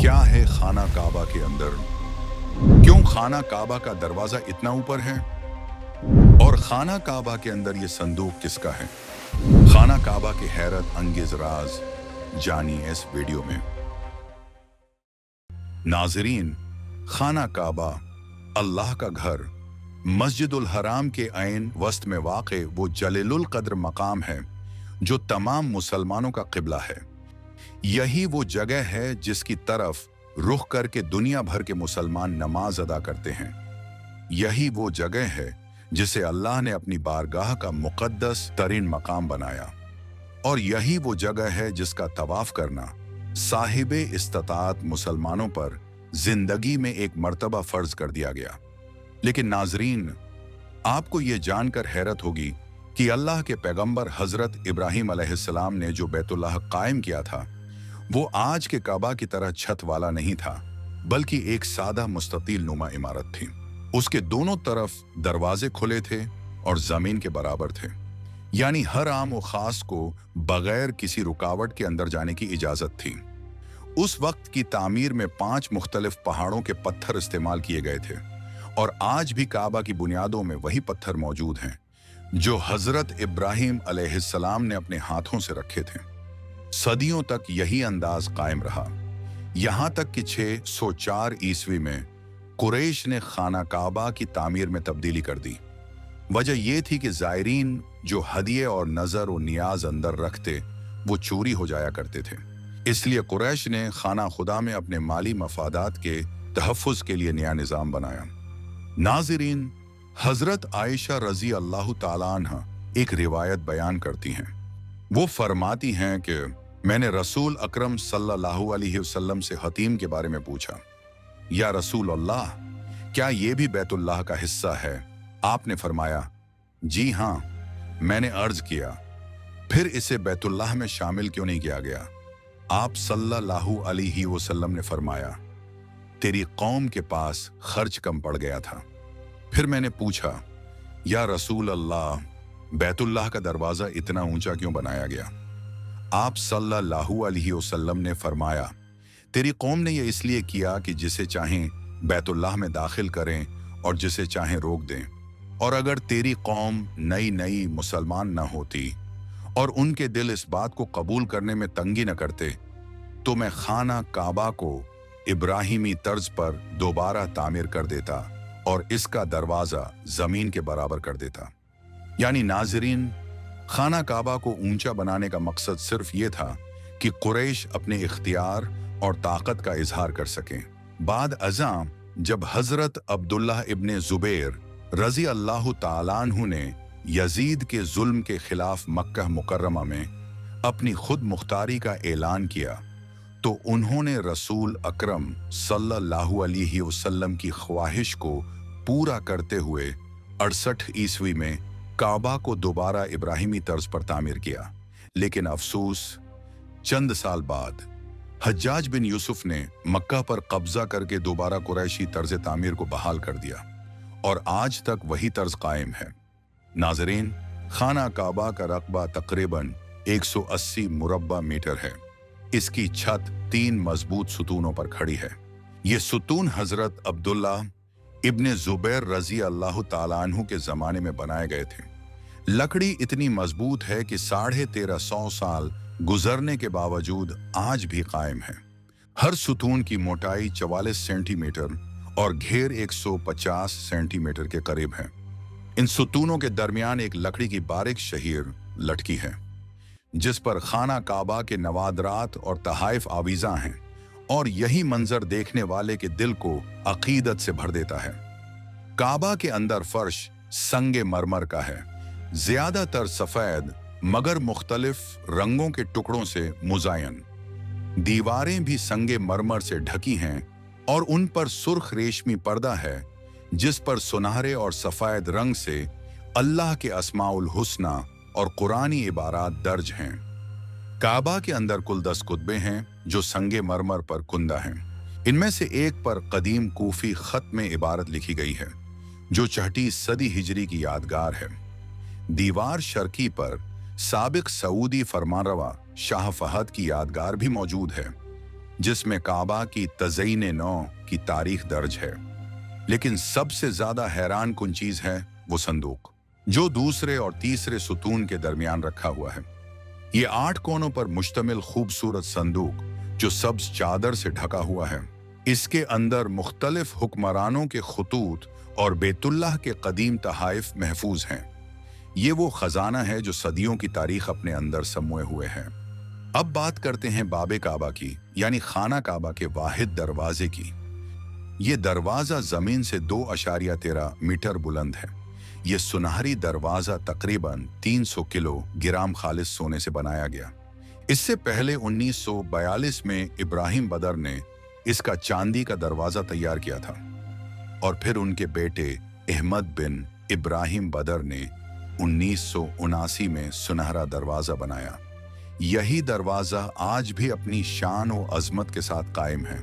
क्या है खाना काबा के अंदर? क्यों खाना काबा का दरवाजा इतना ऊपर है? और खाना काबा के अंदर ये संदूक किसका है? खाना काबा के हैरत अंगेज राज जानिए इस वीडियो में। नाजरीन, खाना काबा अल्लाह का घर मस्जिदुल हराम के ऐन वस्त में वाक़े वो जलीलुल कद्र मकाम है जो तमाम मुसलमानों का क़िबला है। यही वो जगह है जिसकी तरफ रुख करके दुनिया भर के मुसलमान नमाज अदा करते हैं। यही वो जगह है जिसे अल्लाह ने अपनी बारगाह का मुक़द्दस तरीन मकाम बनाया, और यही वो जगह है जिसका तवाफ करना साहिबे इस्तिताअत मुसलमानों पर जिंदगी में एक मर्तबा फर्ज कर दिया गया। लेकिन नाजरीन, आपको ये जानकर हैरत होगी कि अल्लाह के पैगंबर हजरत इब्राहीम अलैहिस्सलाम ने जो बैतुल्लाह कायम किया था वो आज के काबा की तरह छत वाला नहीं था, बल्कि एक सादा मुस्ततील नुमा इमारत थी। उसके दोनों तरफ दरवाजे खुले थे और जमीन के बराबर थे, यानी हर आम व खास को बगैर किसी रुकावट के अंदर जाने की इजाजत थी। उस वक्त की तामीर में 5 मुख्तलिफ पहाड़ों के पत्थर इस्तेमाल किए गए थे, और आज भी काबा की बुनियादों में वही पत्थर मौजूद हैं जो हजरत इब्राहीम अलैहिस्सलाम ने अपने हाथों से रखे थे। सदियों तक यही अंदाज कायम रहा, यहां तक कि 604 ईस्वी में कुरैश ने खाना काबा की तामीर में तब्दीली कर दी। वजह यह थी कि ज़ायरीन जो हदिये और नजर और नियाज अंदर रखते वो चोरी हो जाया करते थे। इसलिए कुरैश ने खाना खुदा में अपने माली मफादात के तहफ़्फ़ुज़ के लिए नया निज़ाम बनाया। नाज़रीन, हजरत आयशा रज़ी अल्लाह ताला अन्हा एक रिवायत बयान करती हैं। वो फरमाती हैं कि मैंने रसूल अकरम सल्लल्लाहु अलैहि वसल्लम से हतीम के बारे में पूछा, या रसूल अल्लाह, क्या ये भी बैतुल्लाह का हिस्सा है? आपने फरमाया, जी हाँ। मैंने अर्ज किया, फिर इसे बैतुल्लाह में शामिल क्यों नहीं किया गया? आप सल्लल्लाहु अलैहि वसल्लम ने फरमाया, तेरी कौम के पास खर्च कम पड़ गया था। फिर मैंने पूछा, या रसूल अल्लाह, बैतुल्लाह का दरवाजा इतना ऊंचा क्यों बनाया गया? आप सल्लल्लाहु अलैहि वसल्लम ने फरमाया, तेरी कौम ने यह इसलिए किया कि जिसे चाहें बैतुल्लाह में दाखिल करें और जिसे चाहें रोक दें। और अगर तेरी कौम नई नई मुसलमान न होती और उनके दिल इस बात को कबूल करने में तंगी न करते, तो मैं खाना काबा को इब्राहिमी तर्ज पर दोबारा तामीर कर देता और इसका दरवाजा जमीन के बराबर कर देता। यानी नाजरीन, खाना काबा को ऊंचा बनाने का मकसद सिर्फ ये था कि कुरैश अपने इख्तियार और ताकत का इजहार कर सकें। बाद अज़ां जब हजरत अब्दुल्लाह इब्ने ज़ुबैर रज़ी अल्लाह ताला अन्हु ने यजीद के जुल्म के खिलाफ मक्का मुकर्रमा में अपनी खुद मुख्तारी का ऐलान किया, तो उन्होंने रसूल अकरम सल्लल्लाहु अलैहि वसल्लम की ख्वाहिश को पूरा करते हुए 68 ईस्वी में काबा को दोबारा इब्राहिमी तर्ज पर तामीर किया। लेकिन अफसोस, चंद साल बाद हज्जाज बिन यूसुफ ने मक्का पर कब्जा करके दोबारा कुरैशी तर्ज तामीर को बहाल कर दिया, और आज तक वही तर्ज कायम है। नाजरीन, खाना काबा का रकबा तकरीबन 180 मुरब्बा मीटर है। इसकी छत 3 मजबूत सुतूनों पर खड़ी है। ये सुतून हजरत अब्दुल्लाह इब्ने ज़ुबैर रज़ी अल्लाह ताला अन्हु के ज़माने में बनाए गए थे। लकड़ी इतनी मजबूत है कि 1350 साल गुजरने के बावजूद आज भी कायम है। हर सुतून की मोटाई 44 सेंटीमीटर और घेर 150 सेंटीमीटर के करीब है। इन सुतूनों के दरमियान एक लकड़ी की बारीक शहीर लटकी है, जिस पर खाना काबा के नवादरात और तहाइफ आवीज़ा हैं, और यही मंजर देखने वाले के दिल को अकीदत से भर देता है। काबा के अंदर फर्श संगे मरमर का है, ज्यादातर सफेद मगर मुख्तलिफ रंगों के टुकड़ों से मुजायन। दीवारें भी संगे मरमर से ढकी हैं और उन पर सुर्ख रेशमी पर्दा है, जिस पर सुनहरे और सफेद रंग से अल्लाह के अस्माउल हुस्ना और कुरानी इबारात दर्ज हैं। काबा के अंदर कुल 10 कुतबे हैं जो संगे मरमर पर कुंदा हैं। इनमें से एक पर कदीम कूफी खत में इबारत लिखी गई है, जो 6ठी सदी हिजरी की यादगार है। दीवार शर्की पर साबिक सऊदी फरमानरवा शाह फहद की यादगार भी मौजूद है। जिसमें काबा की तज़यीन नौ की तारीख दर्ज है। लेकिन सबसे ज्यादा हैरान कुन चीज है वो संदूक, जो दूसरे और तीसरे सुतून के दरमियान रखा हुआ है। ये 8 कोनों पर मुश्तमिल खूबसूरत संदूक जो सब्ज चादर से ढका हुआ है, इसके अंदर मुख्तलिफ हुक्मरानों के खतूत और बेतुल्लाह के कदीम तहाइफ महफूज हैं। ये वो खजाना है जो सदियों की तारीख अपने अंदर समोए हुए है। अब बात करते हैं बाबे काबा की, यानी खाना काबा के वाहिद दरवाजे की। ये दरवाजा जमीन से 2.13 मीटर बुलंद है। ये सुनहरी दरवाजा तकरीबन 300 किलोग्राम खालिस सोने से बनाया गया। इससे पहले 1942 में इब्राहिम बदर ने इसका चांदी का दरवाजा तैयार किया था और फिर उनके बेटे अहमद बिन इब्राहिम बदर ने 1979 में सुनहरा दरवाजा बनाया। यही दरवाजा आज भी अपनी शान और अजमत के साथ कायम है।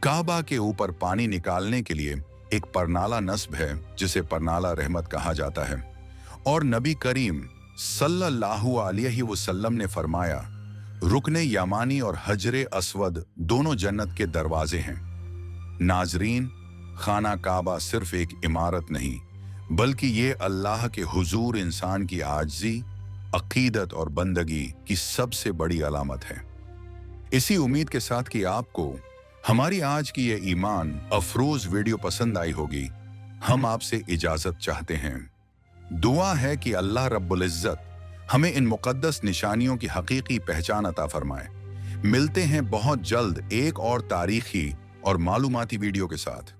काबा के ऊपर पानी निकालने के लिए एक परनाला नस्ब है जिसे परनाला रहमत कहा जाता है, और नबी करीम सल्लल्लाहु अलैहि वसल्लम ने फरमाया, रुकने यमानी और हजरे अस्वद दोनों जन्नत के दरवाजे हैं। नाजरीन, खाना काबा सिर्फ एक इमारत नहीं, बल्कि ये अल्लाह के हुजूर इंसान की आजिज़ी, अकीदत और बंदगी की सबसे बड़ी अलामत है। इसी उम्मीद के साथ कि आपको हमारी आज की ये ईमान अफरोज वीडियो पसंद आई होगी, हम आपसे इजाजत चाहते हैं। दुआ है कि अल्लाह रब्बुल इज्जत हमें इन मुकद्दस निशानियों की हकीकी पहचान अता फरमाए। मिलते हैं बहुत जल्द एक और तारीखी और मालूमाती वीडियो के साथ।